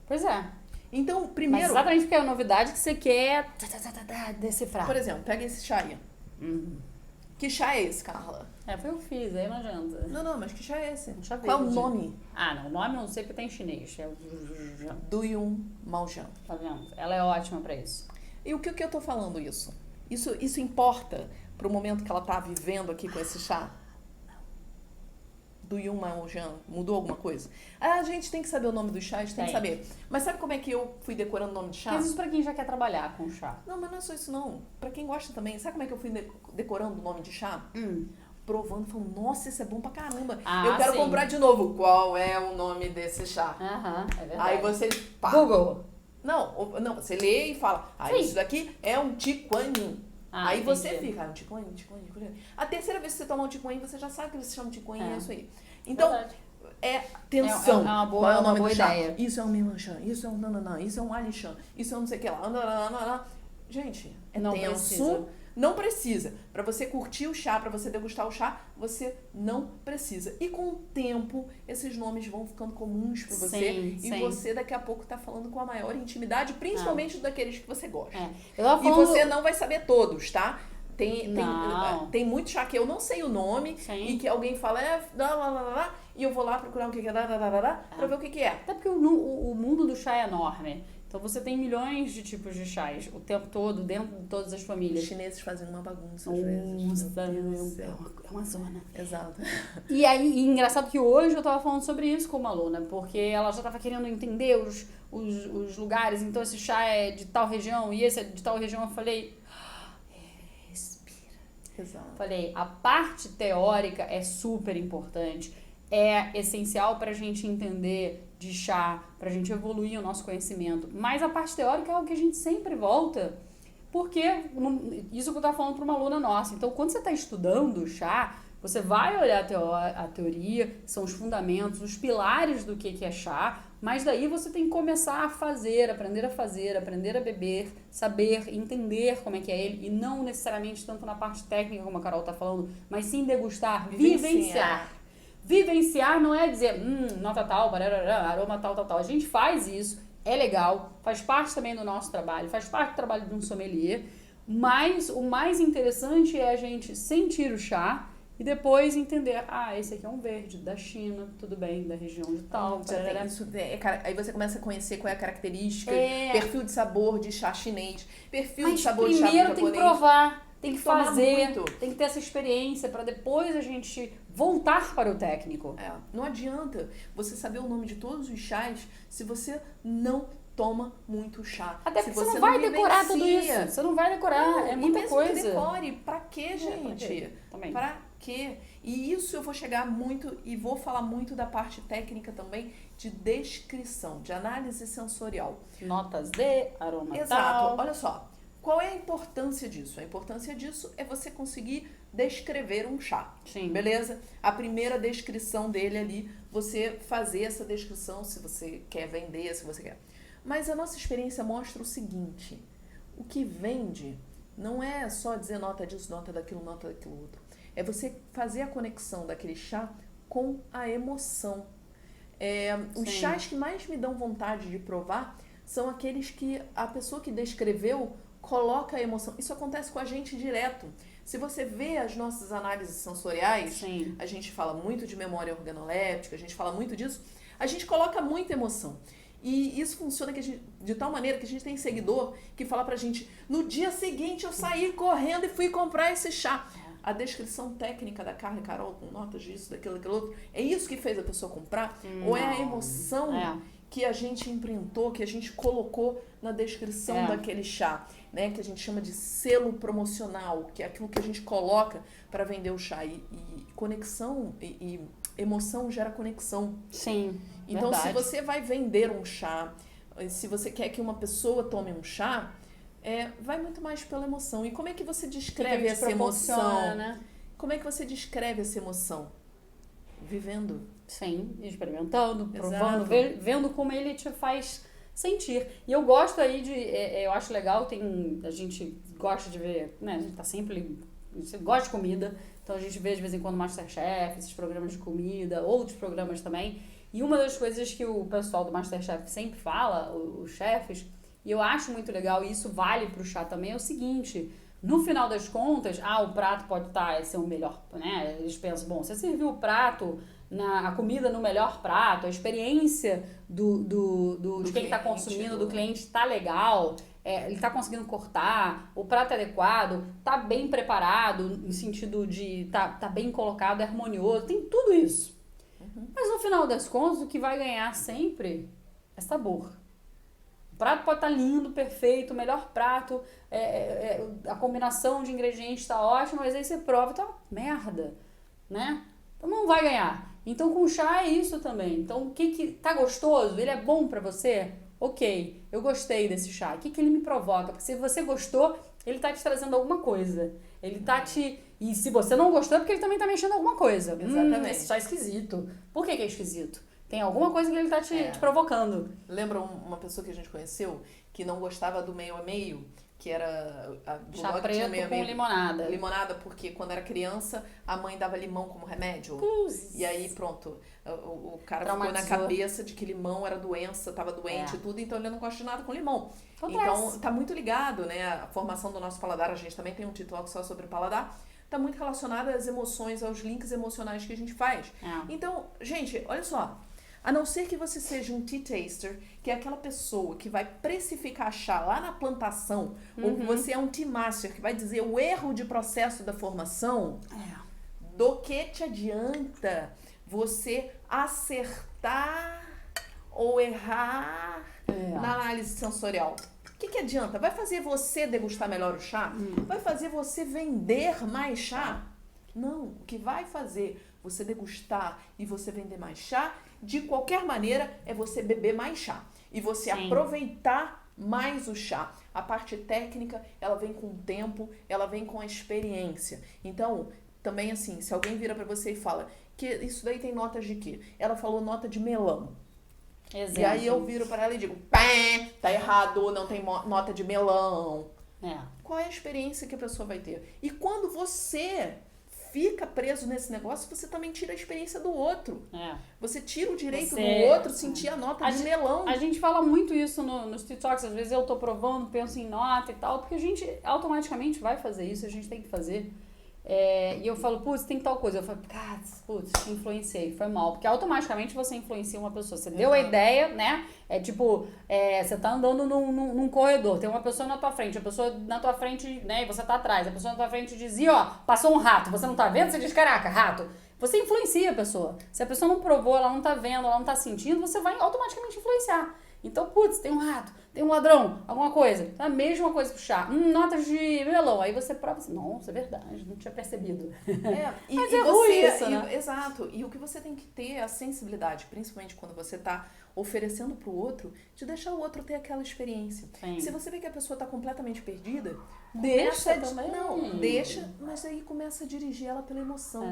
Pois é. Então, primeiro... Mas exatamente porque é a novidade que você quer decifrar. Por exemplo, pega esse chá aí. Que chá é esse, Carla? Foi eu que fiz, aí não adianta. Não, mas que chá é esse? Chá Qual é o verde. nome? Não, o nome não sei porque tem em chinês. É o Duyun Maojian. Tá vendo? Ela é ótima pra isso. E o que eu tô falando isso? Isso importa pro momento que ela tá vivendo aqui com esse chá? Do Yun Maojian, mudou alguma coisa? A gente tem que saber o nome dos chás, tem que saber. Mas sabe como é que eu fui decorando o nome de chá? Mas isso pra quem já quer trabalhar com chá. Não, mas não é só isso não. Pra quem gosta também. Sabe como é que eu fui decorando o nome de chá? Provando, falando, nossa, isso é bom pra caramba. Eu quero comprar de novo. Qual é o nome desse chá? É verdade. Aí você... Pá. Google. Não, você lê e fala, isso daqui é um Tiquanyin. Aí entendi. você fica, um Tiquanyin. A terceira vez que você tomar um Tiquanyin, você já sabe que você chama Tiquanyin, é isso aí. Então, verdade. Atenção. É uma boa, qual é o nome boa do chá? ideia. Isso é um Milanchan, isso é um nananã, isso é um Alishan, isso é um não sei o que lá. Gente, Não tenso. precisa. Não precisa. Pra você curtir o chá, pra você degustar o chá, você não precisa. E com o tempo, esses nomes vão ficando comuns pra você. Sim. Você daqui a pouco tá falando com a maior intimidade, principalmente daqueles que você gosta. Eu tava E falando... você não vai saber todos, tá? Tem muito chá que eu não sei o nome e que alguém fala, e eu vou lá procurar o que é, pra ver o que é. Até porque o mundo do chá é enorme. Então você tem milhões de tipos de chás o tempo todo, dentro de todas as famílias. Os chineses fazem uma bagunça às vezes. É uma zona. Exato. E aí, engraçado que hoje eu tava falando sobre isso com uma aluna, porque ela já tava querendo entender os lugares, então esse chá é de tal região e esse é de tal região. Eu falei, respira. Exato. Falei, a parte teórica é super importante, é essencial pra gente entender de chá, pra gente evoluir o nosso conhecimento, mas a parte teórica é o que a gente sempre volta, porque isso que eu tava falando pra uma aluna nossa. Então, quando você tá estudando chá, você vai olhar a teoria, são os fundamentos, os pilares do que é chá, mas daí você tem que começar a fazer, aprender a beber, saber, entender como é que é ele, e não necessariamente tanto na parte técnica, como a Carol tá falando, mas sim degustar, vivenciar. Vivenciar não é dizer, nota tal, aroma tal. A gente faz isso, é legal, faz parte também do nosso trabalho, faz parte do trabalho de um sommelier, mas o mais interessante é a gente sentir o chá e depois entender, esse aqui é um verde da China, tudo bem, da região de tal. Aí você começa a conhecer qual é a característica, perfil de sabor de chá chinês, perfil de sabor de chá japonês. japonês. Tem que provar, tem que fazer, muito. Tem que ter essa experiência para depois a gente voltar para o técnico. Não adianta você saber o nome de todos os chás se você não toma muito chá. Até porque você não vai decorar tudo isso. Você não vai decorar, é muita coisa. E mesmo que decore, pra quê, gente? Pra quê? E isso eu vou chegar muito e vou falar muito da parte técnica também de descrição, de análise sensorial. Notas de aroma. Exato. Olha só. Qual é a importância disso? A importância disso é você conseguir descrever um chá. Sim. Beleza? A primeira descrição dele ali, você fazer essa descrição se você quer vender, se você quer. Mas a nossa experiência mostra o seguinte: o que vende não é só dizer nota disso, nota daquilo outro. É você fazer a conexão daquele chá com a emoção. Os chás que mais me dão vontade de provar são aqueles que a pessoa que descreveu coloca a emoção. Isso acontece com a gente direto. Se você vê as nossas análises sensoriais, a gente fala muito de memória organoléptica, a gente fala muito disso, a gente coloca muita emoção. E isso funciona de tal maneira que a gente tem seguidor que fala pra gente, no dia seguinte eu saí correndo e fui comprar esse chá. A descrição técnica da Carol, com notas disso, daquilo outro, é isso que fez a pessoa comprar? Ou é a emoção que a gente imprintou, que a gente colocou na descrição daquele chá, né? Que a gente chama de selo promocional, que é aquilo que a gente coloca para vender o chá. E conexão e emoção gera conexão. Sim, então, verdade. Se você vai vender um chá, se você quer que uma pessoa tome um chá, vai muito mais pela emoção. E como é que você descreve essa emoção? Né? Como é que você descreve essa emoção? Vivendo. Sim, experimentando, provando, Exato. vendo como ele te faz sentir. E eu gosto aí eu acho legal, a gente gosta de ver, né, a gente tá sempre, a gente gosta de comida, então a gente vê de vez em quando MasterChef, esses programas de comida, outros programas também. E uma das coisas que o pessoal do MasterChef sempre fala, os chefes, e eu acho muito legal, e isso vale pro chá também, é o seguinte: no final das contas, o prato pode ser o melhor, né? Eles pensam, bom, você serviu o prato, a comida no melhor prato, a experiência de quem está consumindo, do cliente, tá legal, ele tá conseguindo cortar, o prato é adequado, tá bem preparado, no sentido de tá bem colocado, é harmonioso, tem tudo isso. Mas no final das contas, o que vai ganhar sempre é sabor. O prato pode estar lindo, perfeito, o melhor prato, a combinação de ingredientes está ótima, mas aí você prova e tá uma merda, né? Então não vai ganhar. Então com o chá é isso também. Então o que tá gostoso? Ele é bom pra você? Ok, eu gostei desse chá. O que ele me provoca? Porque se você gostou, ele tá te trazendo alguma coisa. Ele tá te... E se você não gostou, é porque ele também tá mexendo em alguma coisa. Exatamente. Esse chá é esquisito. Por que é esquisito? Tem alguma coisa que ele tá te provocando. Lembra uma pessoa que a gente conheceu que não gostava do meio a meio? Que era chá preto com limonada. Limonada, porque quando era criança, a mãe dava limão como remédio. E aí, pronto, o cara ficou na cabeça de que limão era doença, tava doente e tudo, então ele não gosta de nada com limão. Então, tá muito ligado, né? A formação do nosso paladar, a gente também tem um TikTok só sobre paladar, tá muito relacionada às emoções, aos links emocionais que a gente faz. Então, gente, olha só. A não ser que você seja um tea taster, que é aquela pessoa que vai precificar chá lá na plantação, ou que você é um tea master, que vai dizer o erro de processo da formação, do que te adianta você acertar ou errar na análise sensorial? O que adianta? Vai fazer você degustar melhor o chá? Vai fazer você vender mais chá? Não, o que vai fazer você degustar e você vender mais chá, de qualquer maneira, é você beber mais chá. E você aproveitar mais o chá. A parte técnica, ela vem com o tempo, ela vem com a experiência. Então, também assim, se alguém vira pra você e fala que isso daí tem notas de quê? Ela falou nota de melão. Exemplo. E aí eu viro para ela e digo, tá errado, não tem nota de melão. Qual é a experiência que a pessoa vai ter? E quando você fica preso nesse negócio, você também tira a experiência do outro. Você tira o direito do outro sentir a nota de melão. A gente fala muito isso nos TikToks, às vezes eu tô provando, penso em nota e tal, porque a gente automaticamente vai fazer isso, a gente tem que fazer. E eu falo, putz, tem tal coisa. Eu falo, cara, putz, influenciei, foi mal. Porque automaticamente você influencia uma pessoa. Você deu a ideia, né? Você tá andando num corredor, tem uma pessoa na tua frente, a pessoa na tua frente, né? E você tá atrás, a pessoa na tua frente dizia, ó, passou um rato, você não tá vendo? Você diz, caraca, rato. Você influencia a pessoa. Se a pessoa não provou, ela não tá vendo, ela não tá sentindo, você vai automaticamente influenciar. Então, putz, tem um rato, tem um ladrão, alguma coisa. A mesma coisa pro chá. Notas de melão. Aí você prova assim, nossa, é verdade, não tinha percebido. Mas é ruim isso, né? Exato. E o que você tem que ter é a sensibilidade, principalmente quando você tá oferecendo pro outro, de deixar o outro ter aquela experiência. Se você vê que a pessoa tá completamente perdida, deixa também. Não, deixa, mas aí começa a dirigir ela pela emoção.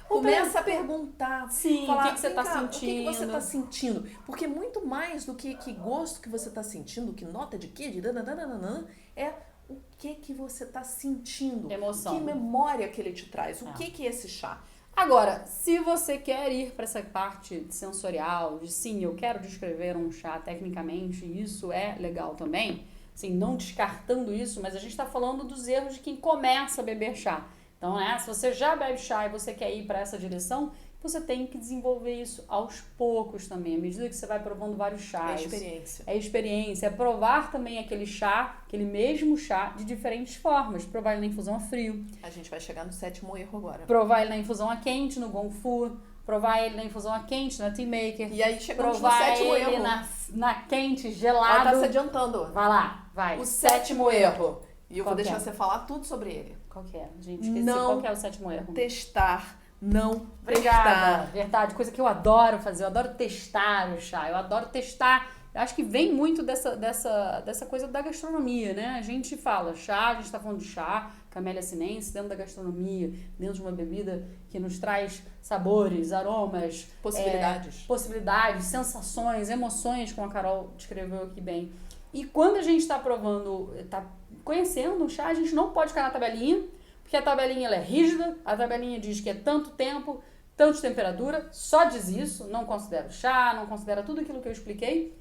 Ou Começa a perguntar. Sim, falar, o que você tá sentindo? O que você tá sentindo? Porque muito mais do que gosto que você tá sentindo, que nota de quê, de dananana, é o que você tá sentindo. Emoção. Que memória que ele te traz. O que é esse chá? Agora, se você quer ir para essa parte sensorial, de sim, eu quero descrever um chá tecnicamente, isso é legal também, assim, não descartando isso, mas a gente está falando dos erros de quem começa a beber chá. Então, né, se você já bebe chá e você quer ir para essa direção, você tem que desenvolver isso aos poucos também, à medida que você vai provando vários chás. É experiência. É experiência, é provar também aquele chá, aquele mesmo chá, de diferentes formas. Provar ele na infusão a frio. A gente vai chegar no 7º erro agora. Provar ele na infusão a quente, no Gong Fu. Provar ele na infusão a quente, na Tea Maker. E aí chegamos no 7º Provar ele erro. na quente, gelado. Ela tá se adiantando. Vai lá, vai. O 7º erro. E eu Qual vou que deixar é? você falar tudo sobre ele. Qual que é? Gente, esqueci. Não Qual que é o 7º erro? Testar. Não Obrigada. prestar. Verdade, coisa que eu adoro fazer. Eu adoro testar o chá. Eu adoro testar acho que vem muito dessa coisa da gastronomia, né? A gente fala chá, a gente tá falando de chá, Camellia sinensis, dentro da gastronomia, dentro de uma bebida que nos traz sabores, aromas, possibilidades, sensações, emoções, como a Carol descreveu aqui bem. E quando a gente está provando, está conhecendo o chá, a gente não pode ficar na tabelinha, porque a tabelinha ela é rígida, a tabelinha diz que é tanto tempo, tanto de temperatura, só diz isso, não considera o chá, não considera tudo aquilo que eu expliquei,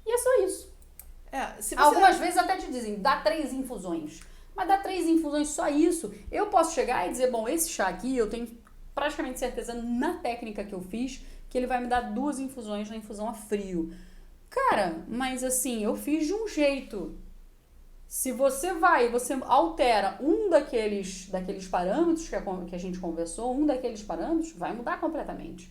e é só isso. Algumas vezes até te dizem, dá 3 infusões. Mas dá 3 infusões, só isso. Eu posso chegar e dizer, bom, esse chá aqui, eu tenho praticamente certeza na técnica que eu fiz, que ele vai me dar 2 infusões na infusão a frio. Cara, mas assim, eu fiz de um jeito. Se você altera um daqueles parâmetros que a gente conversou, um daqueles parâmetros, vai mudar completamente.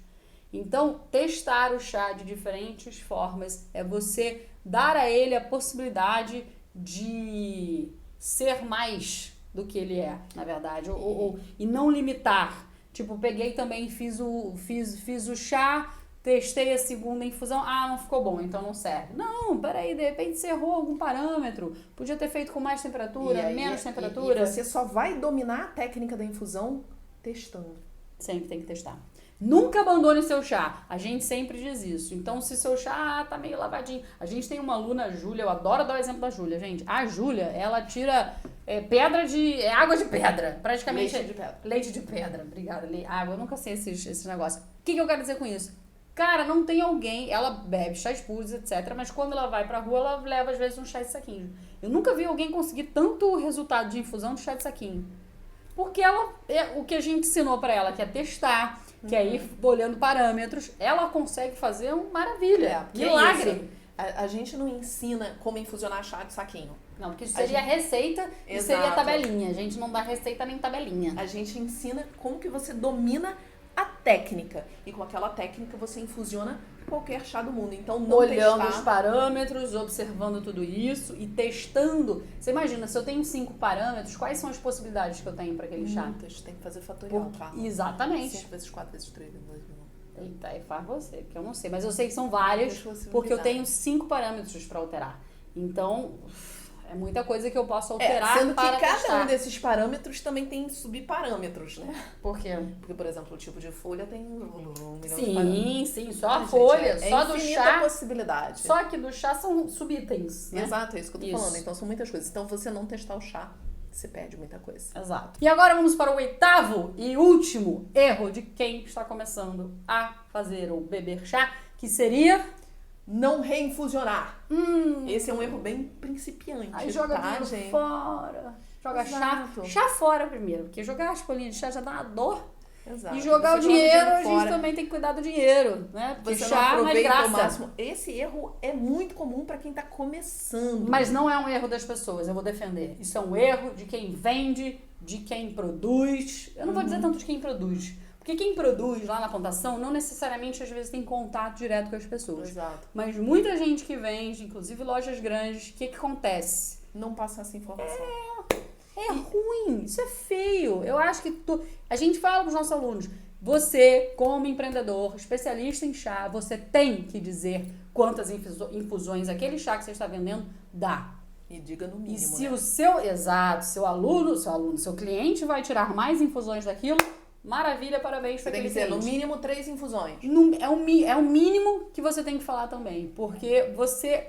Então, testar o chá de diferentes formas é você dar a ele a possibilidade de ser mais do que ele é, na verdade, e não limitar. Tipo, peguei também, fiz o chá, testei a segunda infusão, não ficou bom, então não serve. Não, peraí, de repente você errou algum parâmetro, podia ter feito com mais temperatura, menos temperatura. E você só vai dominar a técnica da infusão testando. Sempre tem que testar. Nunca abandone seu chá. A gente sempre diz isso. Então, se seu chá tá meio lavadinho... A gente tem uma aluna, a Júlia, eu adoro dar o exemplo da Júlia, gente. A Júlia, ela tira água de pedra. Praticamente... Leite de pedra. Leite de pedra, obrigada. Água, eu nunca sei esses negócios. O que eu quero dizer com isso? Cara, não tem alguém... Ela bebe chás puros, etc. Mas quando ela vai pra rua, ela leva, às vezes, um chá de saquinho. Eu nunca vi alguém conseguir tanto resultado de infusão de chá de saquinho. Porque o que a gente ensinou pra ela, que é testar... Que aí, olhando parâmetros, ela consegue fazer uma maravilha. Milagre. A gente não ensina como infusionar chá de saquinho. Não, porque isso seria receita e seria tabelinha. A gente não dá receita nem tabelinha. A gente ensina como que você domina a técnica. E com aquela técnica você infusiona qualquer chá do mundo. Então, não olhando os parâmetros, observando tudo isso e testando. Você imagina, se eu tenho 5 parâmetros, quais são as possibilidades que eu tenho para aquele chá? Muitas, tem que fazer fatorial, tá? Exatamente. 5 vezes 4 vezes 3 vezes 2 vezes 1. Eita, aí faz você, porque eu não sei. Mas eu sei que são várias, porque eu tenho 5 parâmetros para alterar. Então... É muita coisa que eu posso alterar sendo para que cada testar. um desses parâmetros também tem subparâmetros, né? Por quê? Porque, por exemplo, o tipo de folha tem um milhão de parâmetros. Sim, só a folha, só do chá. Possibilidade. Só que do chá são subitens, né? Exato, é isso que eu tô falando. Então são muitas coisas. Então você não testar o chá, você perde muita coisa. Exato. E agora vamos para o 8º e último erro de quem está começando a fazer ou beber chá, que seria... Não reinfusionar. Esse é um erro bem principiante. Aí joga dinheiro fora. Joga chá fora primeiro. Porque jogar as folhinhas de chá já dá uma dor. Exato. E jogar o dinheiro, a gente também tem que cuidar do dinheiro, né? Porque você chá não é graça. Máximo. Esse erro é muito comum para quem tá começando. Mas não é um erro das pessoas, eu vou defender. Isso é um erro de quem vende, de quem produz. Eu não vou dizer tanto de quem produz. Porque quem produz lá na plantação não necessariamente às vezes tem contato direto com as pessoas. Exato. Mas muita gente que vende, inclusive lojas grandes, o que acontece? Não passa essa informação. É ruim, isso é feio. Eu acho que a gente fala para os nossos alunos, você como empreendedor, especialista em chá, você tem que dizer quantas infusões aquele chá que você está vendendo dá. E diga no mínimo, e se o seu cliente vai tirar mais infusões daquilo, maravilha, parabéns para aquele cliente. Você tem que dizer, no mínimo 3 infusões. É o mínimo que você tem que falar também. Porque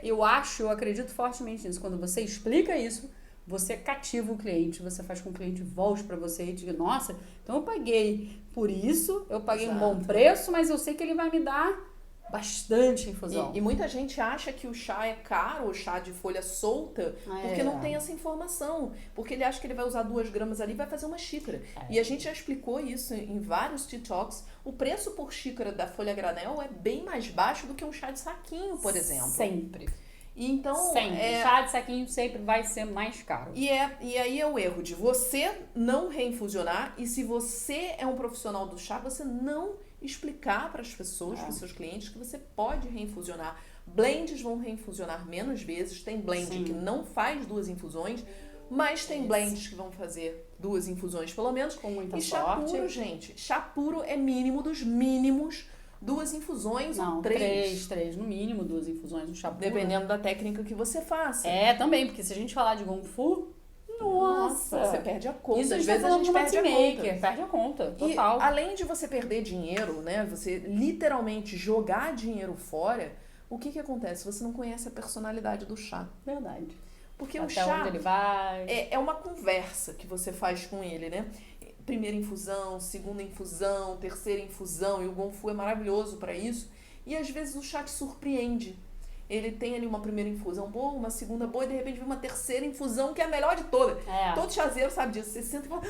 eu acredito fortemente nisso. Quando você explica isso, você cativa o cliente. Você faz com que o cliente volte para você e diga, nossa, então eu paguei por isso, eu paguei um bom preço, mas eu sei que ele vai me dar bastante infusão. E muita gente acha que o chá é caro, o chá de folha solta, porque não tem essa informação. Porque ele acha que ele vai usar 2 gramas ali e vai fazer uma xícara. E a gente já explicou isso em vários TikToks. O preço por xícara da folha granel é bem mais baixo do que um chá de saquinho, por exemplo. Sempre. E então, chá de saquinho sempre vai ser mais caro. E aí é o erro de você não reinfusionar. E se você é um profissional do chá, você não explicar para as pessoas, para os seus clientes, que você pode reinfusionar. Blends vão reinfusionar menos vezes. Tem blend que não faz 2 infusões, mas tem blends que vão fazer 2 infusões pelo menos. Com muita sorte. Chá puro, gente. Chá puro é mínimo dos mínimos 2 infusões Não, ou 3. 3, no mínimo 2 infusões no chá puro. Dependendo da técnica que você faça. É, também, porque se a gente falar de Kung Fu, nossa, você perde a conta. Isso Às a gente vezes tá a falando gente de perde a matchmaker, conta. perde a conta, E total. além de você perder dinheiro, né? Você literalmente jogar dinheiro fora, o que acontece? Você não conhece a personalidade do chá. Verdade. Porque Até o chá onde ele vai. é uma conversa que você faz com ele, né? Primeira infusão, segunda infusão, terceira infusão, e o Kung Fu é maravilhoso para isso. E às vezes o chá te surpreende. Ele tem ali uma primeira infusão boa, uma segunda boa, e de repente vem uma terceira infusão que é a melhor de todas. É. Todo chazeiro sabe disso. Você senta e fala,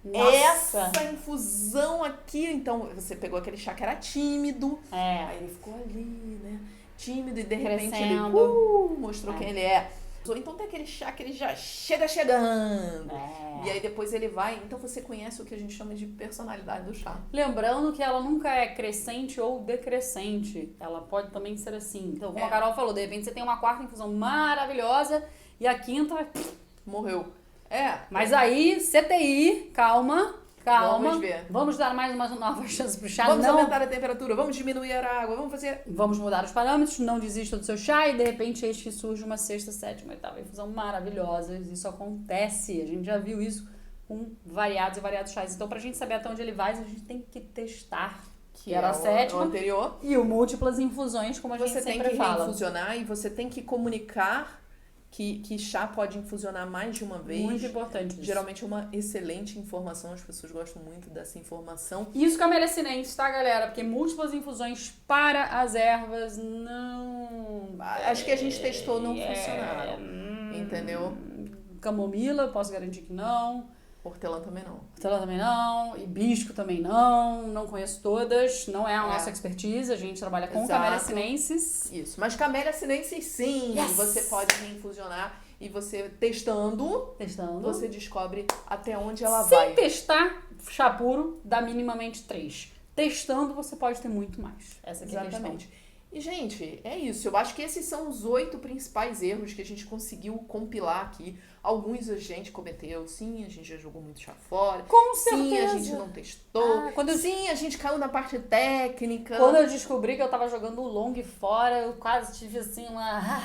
Nossa. essa infusão aqui. Então, você pegou aquele chá que era tímido. É. Aí ele ficou ali, né? Tímido, e de repente Crescendo. ele mostrou quem ele é. Ou então tem aquele chá que ele já chega chegando. É. E aí depois ele vai. Então você conhece o que a gente chama de personalidade do chá. Lembrando que ela nunca é crescente ou decrescente. Ela pode também ser assim. Então, como É. a Carol falou, de repente você tem uma quarta infusão maravilhosa e a quinta... Morreu. É. Mas aí, CTI, calma. Vamos ver. Vamos dar mais uma nova chance pro chá. Vamos não... aumentar a temperatura, vamos diminuir a água, vamos fazer... Vamos mudar os parâmetros, não desista do seu chá e de repente eis que surge uma sexta, sétima, oitava infusão maravilhosa. Isso acontece, a gente já viu isso com variados e variados chás. Então, pra gente saber até onde ele vai, a gente tem que testar. Que era a sétima. O anterior. E o múltiplas infusões, como a gente Você tem sempre que fala. reinfusionar e você tem que comunicar que chá pode infusionar mais de uma vez. Muito importante isso. Geralmente é uma excelente informação, as pessoas gostam muito dessa informação. Isso que é merecinente, tá, galera? Porque múltiplas infusões para as ervas não... Acho que a gente testou, não funcionaram. Entendeu? Camomila, eu posso garantir que não. Hortelã também não. Hortelã também não. Hibisco também não. Não conheço todas. Não é a nossa expertise. A gente trabalha com Exato. camélia sinensis. Isso. Mas camélia sinensis, sim. Yes! Você pode reinfusionar e você testando, Testando. você descobre até onde ela Sem vai. testar, chá puro dá minimamente 3. Testando, você pode ter muito mais. Essa aqui é a questão. Exatamente. E, gente, é isso. Eu acho que esses são os 8 principais erros que a gente conseguiu compilar aqui. Alguns a gente cometeu. Sim, a gente já jogou muito chá fora. Com Sim, a certeza. gente não testou. Quando Sim, a gente caiu na parte técnica. Quando eu descobri que eu tava jogando o long fora, eu quase tive assim uma...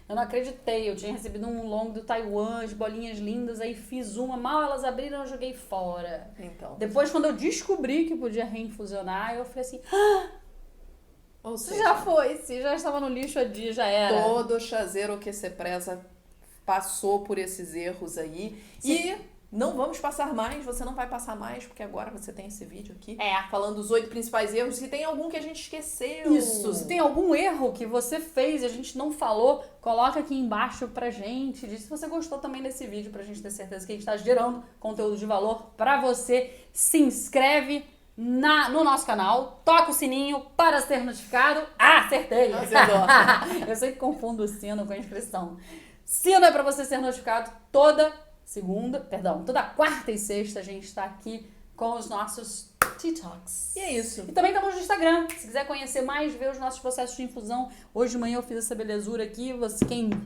Eu não acreditei. Eu tinha recebido um long do Taiwan, as bolinhas lindas, aí fiz uma, mal elas abriram, eu joguei fora. Então. Depois, quando eu descobri que podia reinfusionar, eu falei assim... Ou Isso seja, já foi, se já estava no lixo há dia, já era. todo chazeiro que se preza passou por esses erros aí. E não vamos passar mais, você não vai passar mais, porque agora você tem esse vídeo aqui falando os 8 principais erros. Se tem algum que a gente esqueceu. Isso, se tem algum erro que você fez e a gente não falou, coloca aqui embaixo pra gente. Diz se você gostou também desse vídeo, pra gente ter certeza que a gente tá gerando conteúdo de valor pra você. Se inscreve no nosso canal, toca o sininho para ser notificado. Ah, acertei! Acertou. Eu sempre confundo o sino com a inscrição. Sino é pra você ser notificado toda quarta e sexta a gente tá aqui com os nossos TikToks. E é isso. E também estamos no Instagram. Se quiser conhecer mais, ver os nossos processos de infusão. Hoje de manhã eu fiz essa belezura aqui.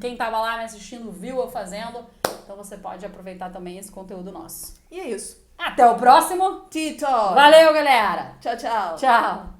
Quem tava lá me assistindo viu eu fazendo. Então você pode aproveitar também esse conteúdo nosso. E é isso. Até o próximo. Tito. Valeu, galera. Tchau, tchau. Tchau.